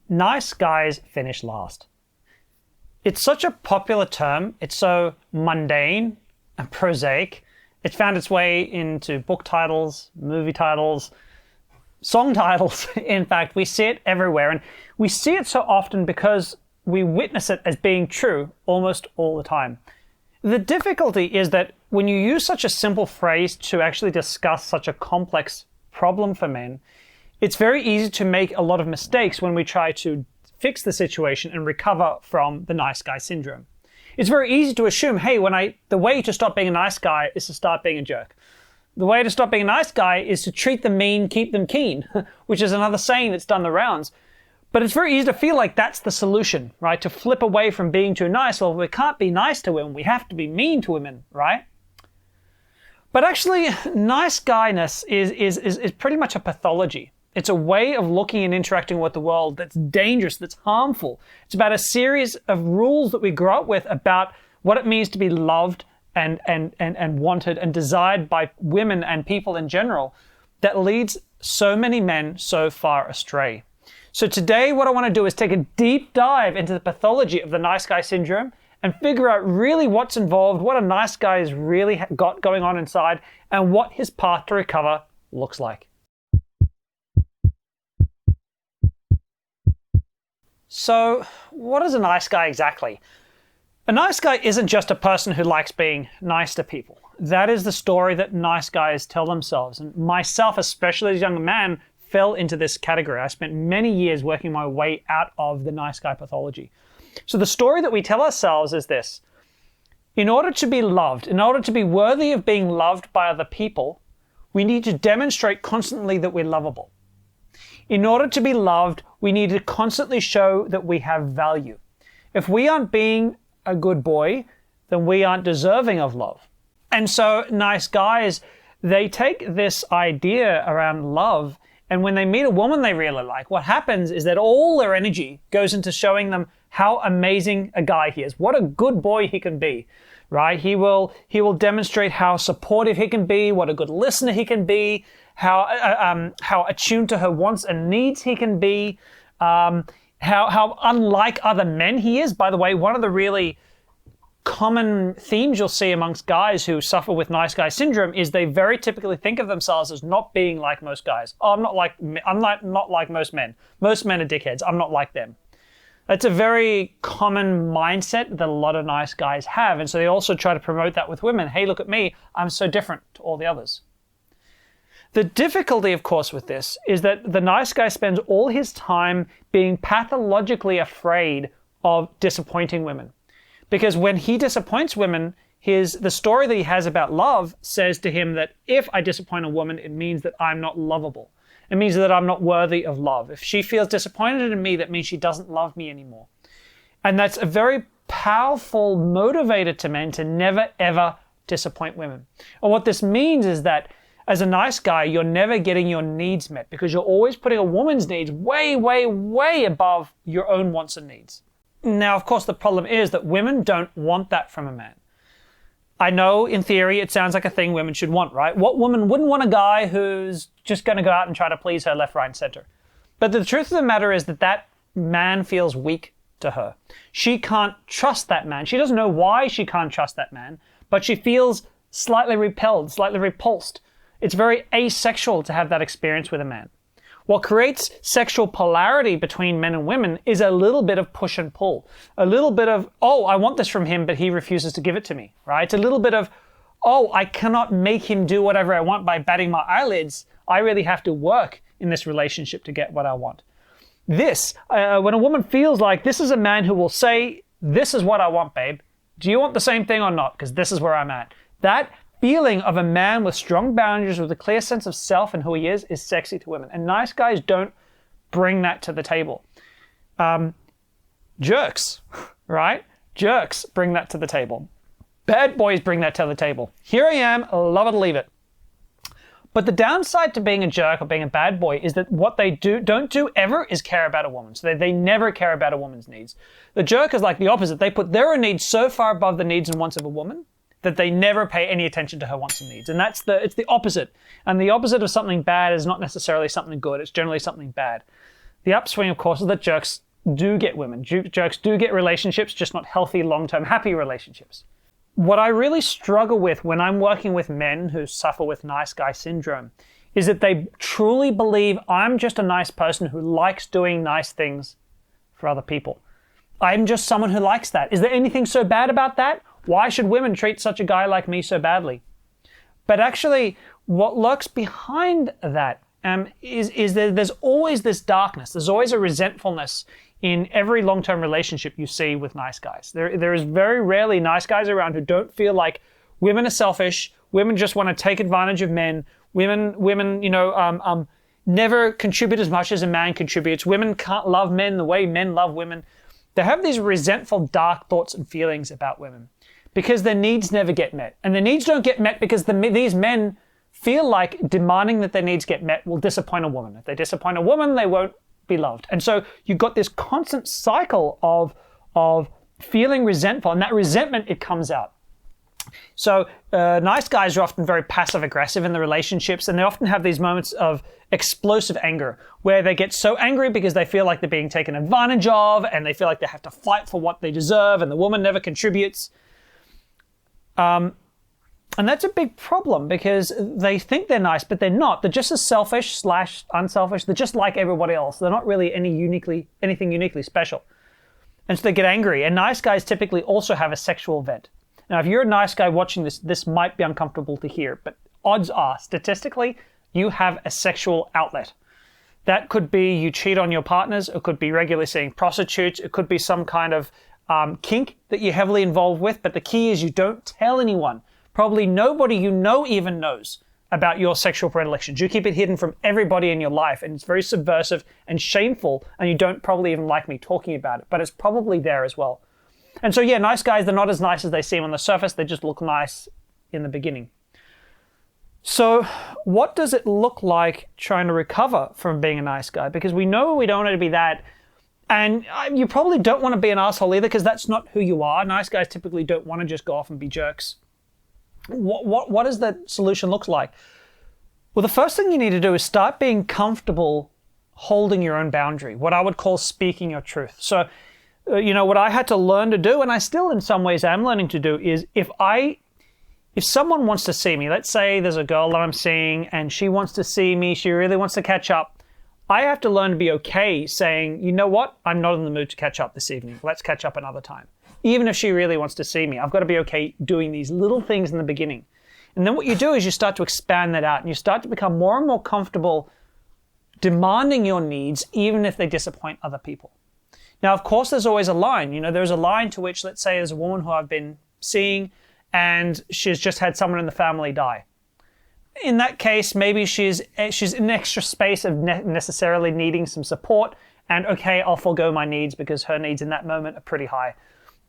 nice guys finish last. It's such a popular term. It's so mundane and prosaic. It's found its way into book titles, movie titles, song titles. In fact, we see it everywhere. And we see it so often because we witness it as being true almost all the time. The difficulty is that when you use such a simple phrase to actually discuss such a complex problem for men, it's very easy to make a lot of mistakes when we try to fix the situation and recover from the nice guy syndrome. It's very easy to assume, hey, the way to stop being a nice guy is to start being a jerk. The way to stop being a nice guy is to treat them mean, keep them keen, which is another saying that's done the rounds. But it's very easy to feel like that's the solution, right? To flip away from being too nice. Well, we can't be nice to women. We have to be mean to women, right? But actually, nice guyness is pretty much a pathology. It's a way of looking and interacting with the world that's dangerous, that's harmful. It's about a series of rules that we grow up with about what it means to be loved and wanted and desired by women and people in general that leads so many men so far astray. So today what I want to do is take a deep dive into the pathology of the nice guy syndrome and figure out really what's involved, what a nice guy has really got going on inside, and what his path to recover looks like. So, what is a nice guy exactly? A nice guy isn't just a person who likes being nice to people. That is the story that nice guys tell themselves. And myself, especially as a young man, fell into this category. I spent many years working my way out of the nice guy pathology. So the story that we tell ourselves is this. In order to be loved, in order to be worthy of being loved by other people, we need to demonstrate constantly that we're lovable. In order to be loved, we need to constantly show that we have value. If we aren't being a good boy, then we aren't deserving of love. And so nice guys, they take this idea around love, and when they meet a woman they really like, what happens is that all their energy goes into showing them how amazing a guy he is, what a good boy he can be, right? He will demonstrate how supportive he can be, what a good listener he can be, how attuned to her wants and needs he can be, how unlike other men he is. By the way, one of the really common themes you'll see amongst guys who suffer with nice guy syndrome is they very typically think of themselves as not being like most guys. Oh, I'm not like most men. Most men are dickheads. I'm not like them. That's a very common mindset that a lot of nice guys have. And so they also try to promote that with women. Hey, look at me. I'm so different to all the others. The difficulty, of course, with this is that the nice guy spends all his time being pathologically afraid of disappointing women. Because when he disappoints women, the story that he has about love says to him that if I disappoint a woman, it means that I'm not lovable. It means that I'm not worthy of love. If she feels disappointed in me, that means she doesn't love me anymore. And that's a very powerful motivator to men to never, ever disappoint women. And what this means is that as a nice guy, you're never getting your needs met because you're always putting a woman's needs way, way, way above your own wants and needs. Now, of course, the problem is that women don't want that from a man. I know in theory it sounds like a thing women should want, right? What woman wouldn't want a guy who's just going to go out and try to please her left, right, and center? But the truth of the matter is that man feels weak to her. She can't trust that man. She doesn't know why she can't trust that man, but she feels slightly repelled, slightly repulsed. It's very asexual to have that experience with a man. What creates sexual polarity between men and women is a little bit of push and pull. A little bit of, oh, I want this from him, but he refuses to give it to me, right? It's a little bit of, oh, I cannot make him do whatever I want by batting my eyelids. I really have to work in this relationship to get what I want. This, when a woman feels like this is a man who will say, this is what I want, babe. Do you want the same thing or not? Because this is where I'm at. That feeling of a man with strong boundaries, with a clear sense of self and who he is sexy to women. And nice guys don't bring that to the table. Jerks, right? Jerks bring that to the table. Bad boys bring that to the table. Here I am, love it or leave it. But the downside to being a jerk or being a bad boy is that what they don't do ever is care about a woman. So they never care about a woman's needs. The jerk is like the opposite. They put their own needs so far above the needs and wants of a woman that they never pay any attention to her wants and needs. And it's the opposite. And the opposite of something bad is not necessarily something good. It's generally something bad. The upswing, of course, is that jerks do get women. Jerks do get relationships, just not healthy, long-term, happy relationships. What I really struggle with when I'm working with men who suffer with nice guy syndrome is that they truly believe I'm just a nice person who likes doing nice things for other people. I'm just someone who likes that. Is there anything so bad about that? Why should women treat such a guy like me so badly? But actually, what lurks behind that is that there's always this darkness. There's always a resentfulness in every long-term relationship you see with nice guys. There is very rarely nice guys around who don't feel like women are selfish, women just want to take advantage of men, women, never contribute as much as a man contributes. Women can't love men the way men love women. They have these resentful, dark thoughts and feelings about women because their needs never get met. And their needs don't get met because these men feel like demanding that their needs get met will disappoint a woman. If they disappoint a woman, they won't be loved. And so you've got this constant cycle of feeling resentful, and that resentment, it comes out. So nice guys are often very passive aggressive in the relationships, and they often have these moments of explosive anger where they get so angry because they feel like they're being taken advantage of, and they feel like they have to fight for what they deserve, and the woman never contributes. And that's a big problem because they think they're nice, but they're not. They're just as selfish / unselfish. They're just like everybody else. They're not really anything uniquely special. And so they get angry. And nice guys typically also have a sexual vent. Now, if you're a nice guy watching this, this might be uncomfortable to hear, but odds are, statistically, you have a sexual outlet. That could be you cheat on your partners. It could be regularly seeing prostitutes. It could be some kind of kink that you're heavily involved with. But the key is you don't tell anyone. Probably nobody you know even knows about your sexual predilections. You keep it hidden from everybody in your life, and it's very subversive and shameful, and you don't probably even like me talking about it, but it's probably there as well. And so, yeah, nice guys, they're not as nice as they seem on the surface. They just look nice in the beginning. So what does it look like trying to recover from being a nice guy? Because we know we don't want to be that. And you probably don't want to be an asshole either, because that's not who you are. Nice guys typically don't want to just go off and be jerks. What does that solution look like? Well, the first thing you need to do is start being comfortable holding your own boundary, what I would call speaking your truth. So, what I had to learn to do, and I still in some ways am learning to do, is if someone wants to see me, let's say there's a girl that I'm seeing and she wants to see me, she really wants to catch up, I have to learn to be okay saying, you know what, I'm not in the mood to catch up this evening. Let's catch up another time. Even if she really wants to see me, I've got to be okay doing these little things in the beginning. And then what you do is you start to expand that out and you start to become more and more comfortable demanding your needs, even if they disappoint other people. Now, of course, there's always a line. There's a line to which, let's say there's a woman who I've been seeing and she's just had someone in the family die. In that case, maybe she's in an extra space of necessarily needing some support, and okay, I'll forego my needs because her needs in that moment are pretty high.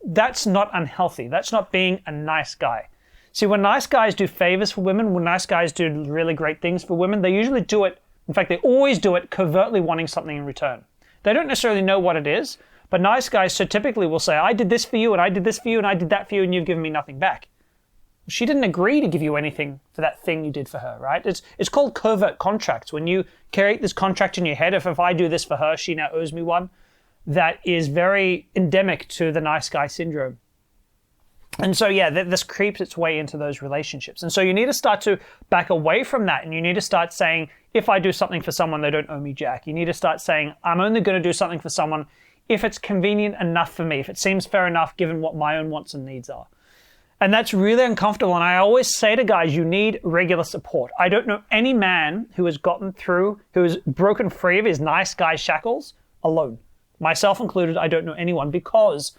That's not unhealthy. That's not being a nice guy. See, when nice guys do favors for women, when nice guys do really great things for women, they usually do it, in fact, they always do it covertly wanting something in return. They don't necessarily know what it is, but nice guys so typically will say, I did this for you, and I did this for you, and I did that for you, and you've given me nothing back. She didn't agree to give you anything for that thing you did for her, right? It's called covert contracts. When you create this contract in your head, if I do this for her, she now owes me one, that is very endemic to the nice guy syndrome. And so, yeah, this creeps its way into those relationships. And so you need to start to back away from that, and you need to start saying, if I do something for someone, they don't owe me jack. You need to start saying, I'm only going to do something for someone if it's convenient enough for me, if it seems fair enough given what my own wants and needs are. And that's really uncomfortable. And I always say to guys, you need regular support. I don't know any man who has broken free of his nice guy shackles alone. Myself included, I don't know anyone, because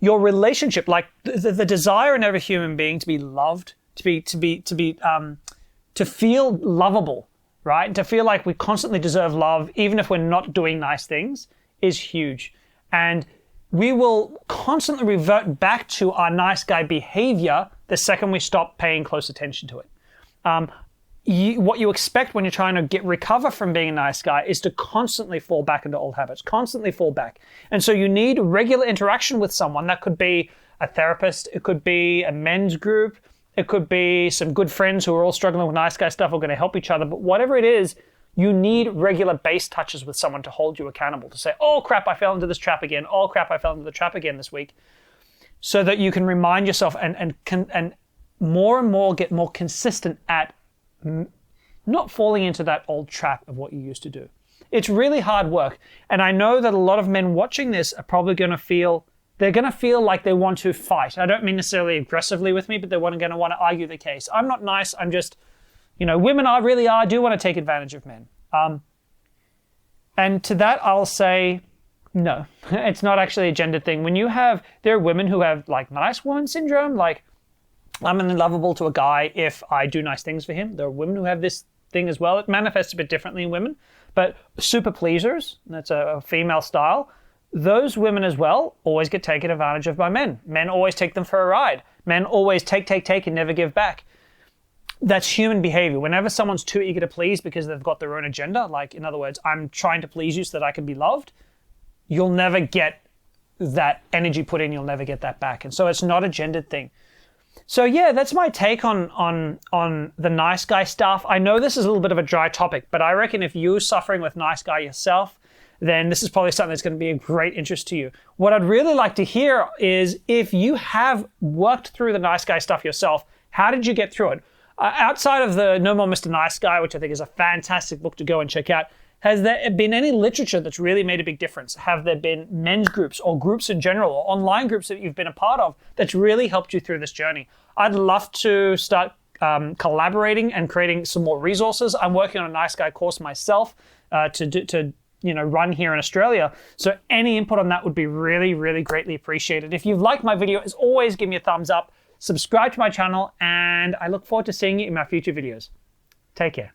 your relationship, like the desire in every human being to be loved, to feel lovable, right? And to feel like we constantly deserve love, even if we're not doing nice things, is huge. And we will constantly revert back to our nice guy behavior the second we stop paying close attention to it. What you expect when you're trying to recover from being a nice guy is to constantly fall back into old habits, constantly fall back. And so you need regular interaction with someone. That could be a therapist, it could be a men's group, it could be some good friends who are all struggling with nice guy stuff who are going to help each other. But whatever it is, You need regular base touches with someone to hold you accountable, to say, oh crap, I fell into this trap again. Oh crap, I fell into the trap again this week. So that you can remind yourself and more and more get more consistent at not falling into that old trap of what you used to do. It's really hard work. And I know that a lot of men watching this are probably going to feel, they're going to feel like they want to fight. I don't mean necessarily aggressively with me, but they're going to want to argue the case. I'm not nice. I'm just, women do want to take advantage of men. And to that, I'll say, no, it's not actually a gender thing. There are women who have like nice woman syndrome, like I'm unlovable to a guy if I do nice things for him. There are women who have this thing as well. It manifests a bit differently in women, but super pleasers, that's a female style. Those women as well always get taken advantage of by men. Men always take them for a ride. Men always take and never give back. That's human behavior. Whenever someone's too eager to please because they've got their own agenda, like in other words, I'm trying to please you so that I can be loved, you'll never get that energy put in, you'll never get that back. And so it's not a gendered thing. So yeah, that's my take on the nice guy stuff. I know this is a little bit of a dry topic, but I reckon if you're suffering with nice guy yourself, then this is probably something that's going to be of great interest to you. What I'd really like to hear is if you have worked through the nice guy stuff yourself, how did you get through it? Outside of the No More Mr. Nice Guy, which I think is a fantastic book to go and check out, has there been any literature that's really made a big difference? Have there been men's groups or groups in general or online groups that you've been a part of that's really helped you through this journey? I'd love to start collaborating and creating some more resources. I'm working on a nice guy course myself to run here in Australia. So any input on that would be really, really greatly appreciated. If you've liked my video, as always, give me a thumbs up, subscribe to my channel, and I look forward to seeing you in my future videos. Take care.